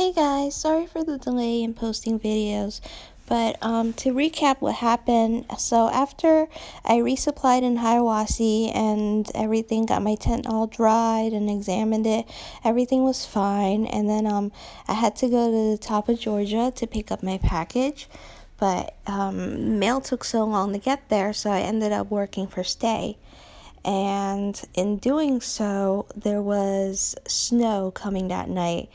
Hey guys, sorry for the delay in posting videos, but to recap what happened, so after I resupplied in Hiawassee and everything, got my tent all dried and examined it, everything was fine, and then I had to go to the top of Georgia to pick up my package, but mail took so long to get there, so I ended up working for Stay. And in doing so, there was snow coming that night.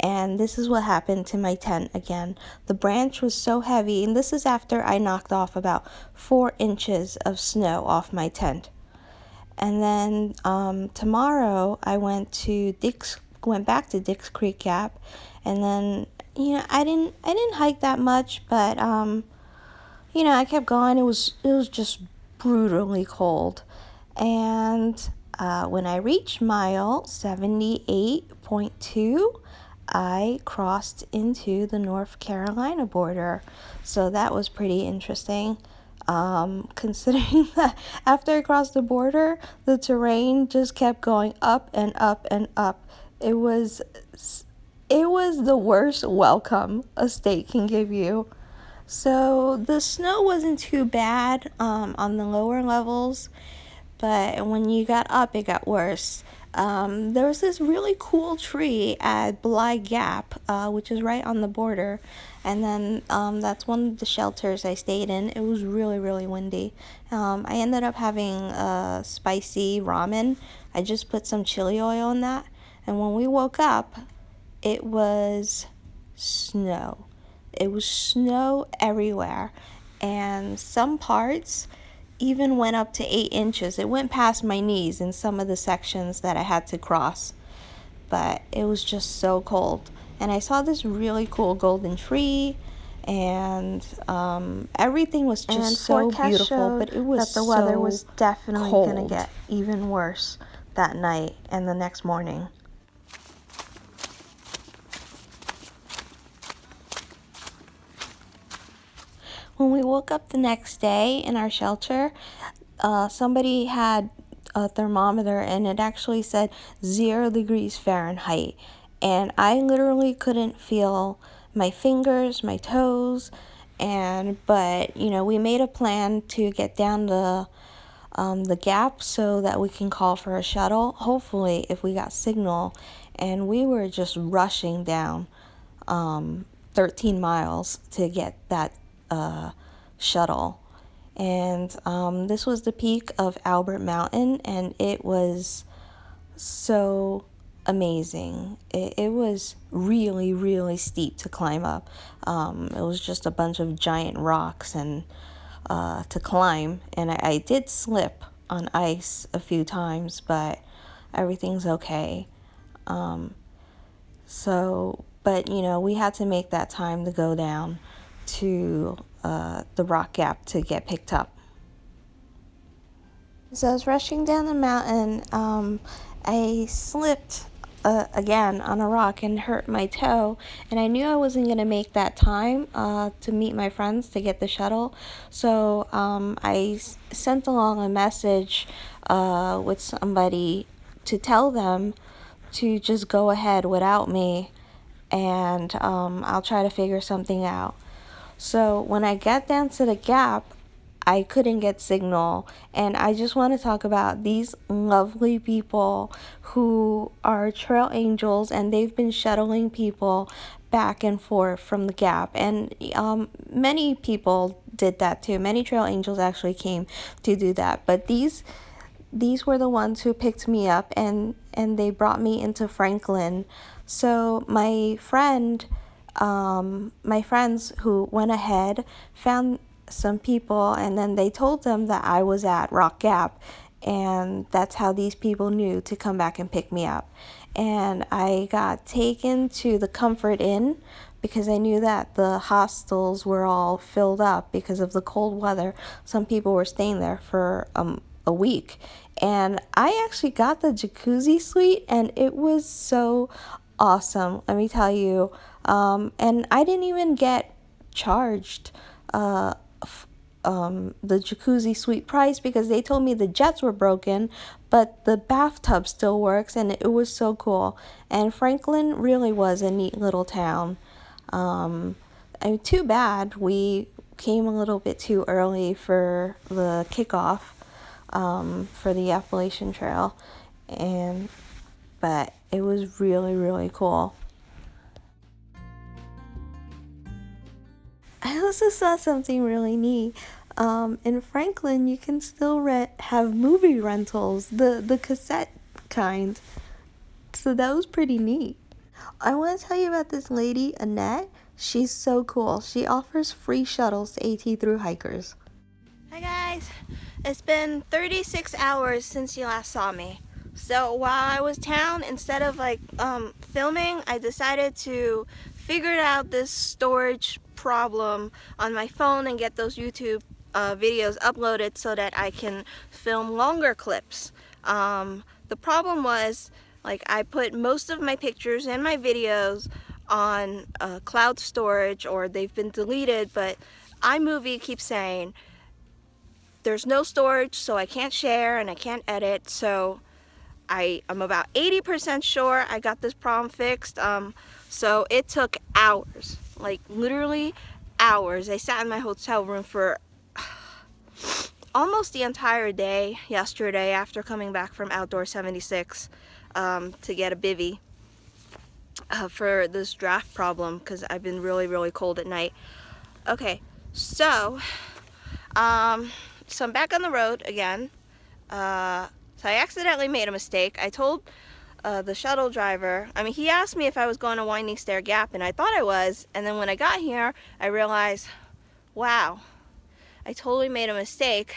And this is what happened to my tent again. The branch was so heavy, and this is after I knocked off about 4 inches of snow off my tent. And then tomorrow I went back to Dick's Creek Gap, and then I didn't hike that much, but I kept going. It was just brutally cold. And when I reached mile 78.2, I crossed into the North Carolina border. So that was pretty interesting. Considering that after I crossed the border, the terrain just kept going up and up and up. It was the worst welcome a state can give you. So the snow wasn't too bad on the lower levels, but when you got up, it got worse. There was this really cool tree at Panther Gap, which is right on the border, and then that's one of the shelters I stayed in. It was really, really windy. I ended up having spicy ramen. I just put some chili oil in that, and when we woke up, it was snow. It was snow everywhere, and some parts even went up to 8 inches. It went past my knees in some of the sections that I had to cross, but it was just so cold. And I saw this really cool golden tree, and everything was just so beautiful, but it was that the weather was definitely going to get even worse that night and the next morning. When we woke up the next day in our shelter, somebody had a thermometer and it actually said 0 degrees Fahrenheit. And I literally couldn't feel my fingers, my toes, but we made a plan to get down the gap so that we can call for a shuttle, hopefully if we got signal. And we were just rushing down 13 miles to get that shuttle. And this was the peak of Albert Mountain, and it was so amazing. It was really, really steep to climb up. It was just a bunch of giant rocks and to climb, and I did slip on ice a few times, but everything's okay. But we had to make that time to go down to the rock gap to get picked up. So I was rushing down the mountain. I slipped again on a rock and hurt my toe, and I knew I wasn't going to make that time to meet my friends to get the shuttle. So I sent along a message with somebody to tell them to just go ahead without me, and I'll try to figure something out. So when I got down to the gap, I couldn't get signal, and I just want to talk about these lovely people who are trail angels, and they've been shuttling people back and forth from the gap, and many people did that too. Many trail angels actually came to do that, but these were the ones who picked me up, and they brought me into Franklin. So my friends who went ahead found some people, and then they told them that I was at Rock Gap, and that's how these people knew to come back and pick me up. And I got taken to the Comfort Inn because I knew that the hostels were all filled up because of the cold weather. Some people were staying there for a week, and I actually got the jacuzzi suite, and it was so awesome, let me tell you. And I didn't even get charged the jacuzzi suite price because they told me the jets were broken, but the bathtub still works, and it was so cool. And Franklin really was a neat little town. Too bad we came a little bit too early for the kickoff for the Appalachian Trail, but it was really, really cool. I also saw something really neat. In Franklin, you can still have movie rentals, the cassette kind. So that was pretty neat. I want to tell you about this lady, Annette. She's so cool. She offers free shuttles to AT through hikers. Hi guys, it's been 36 hours since you last saw me. So while I was down, instead of filming, I decided to figure out this storage problem on my phone and get those YouTube videos uploaded so that I can film longer clips. The problem was, I put most of my pictures and my videos on cloud storage, or they've been deleted, but iMovie keeps saying there's no storage, so I can't share and I can't edit. So I'm about 80% sure I got this problem fixed. So it took hours, literally hours. I sat in my hotel room for almost the entire day yesterday after coming back from Outdoor 76 to get a bivvy for this draft problem, because I've been really, really cold at night. Okay, so I'm back on the road again. So I accidentally made a mistake. I told the shuttle driver, he asked me if I was going to Winding Stair Gap, and I thought I was, and then when I got here, I realized, wow, I totally made a mistake,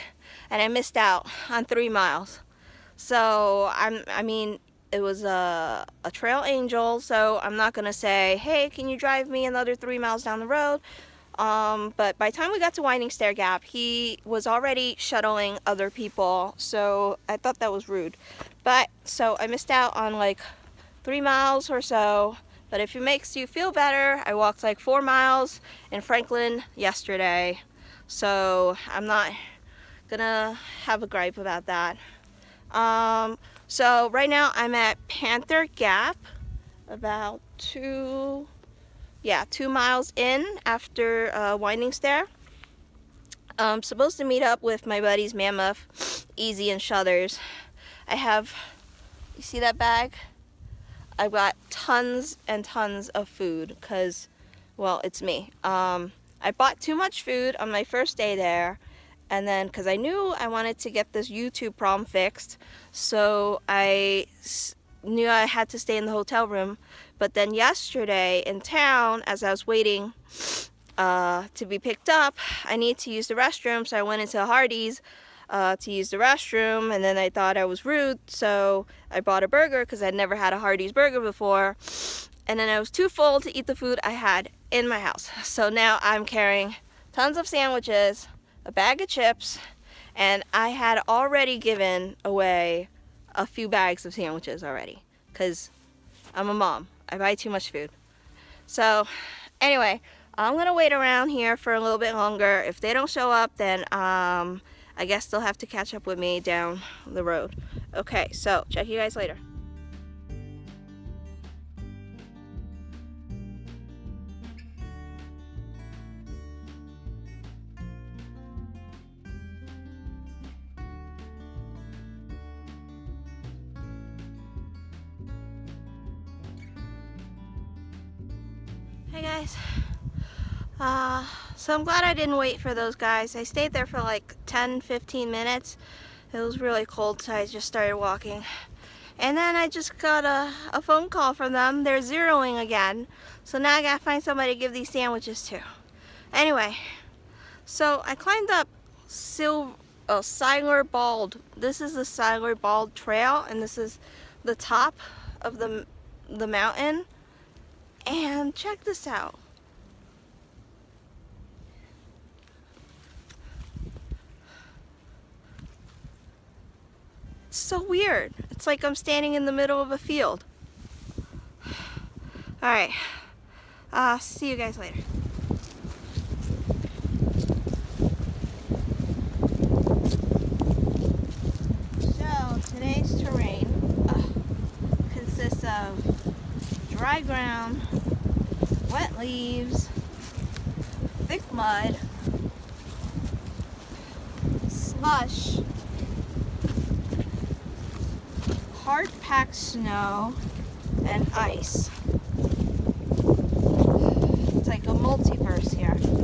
and I missed out on 3 miles. So, it was a trail angel, so I'm not going to say, hey, can you drive me another 3 miles down the road? But by the time we got to Winding Stair Gap, he was already shuttling other people, so I thought that was rude. So I missed out on 3 miles or so, but if it makes you feel better, I walked 4 miles in Franklin yesterday, so I'm not gonna have a gripe about that. So right now I'm at Panther Gap, about 2 miles in after Winding Stair. I'm supposed to meet up with my buddies Mammoth, Easy, and Shutters. You see that bag? I've got tons and tons of food because, well, it's me. I bought too much food on my first day there, and then because I knew I wanted to get this YouTube problem fixed, so I knew I had to stay in the hotel room. But then yesterday in town, as I was waiting to be picked up, I needed to use the restroom, so I went into Hardee's to use the restroom, and then I thought I was rude, so I bought a burger because I'd never had a Hardee's burger before, and then I was too full to eat the food I had in my house. So now I'm carrying tons of sandwiches, a bag of chips, and I had already given away a few bags of sandwiches already because I'm a mom. I buy too much food. So anyway, I'm gonna wait around here for a little bit longer. If they don't show up, then I guess they'll have to catch up with me down the road. Okay, so check you guys later. Hey guys, so I'm glad I didn't wait for those guys. I stayed there for 10-15 minutes. It was really cold, so I just started walking. And then I just got a phone call from them. They're zeroing again, so now I gotta find somebody to give these sandwiches to. Anyway, so I climbed up Sylar Bald. This is the Sylar Bald Trail, and this is the top of the mountain. And check this out. It's so weird. It's like I'm standing in the middle of a field. Alright. See you guys later. So, today's consists of dry ground, wet leaves, thick mud, slush, hard-packed snow, and ice. It's like a multiverse here.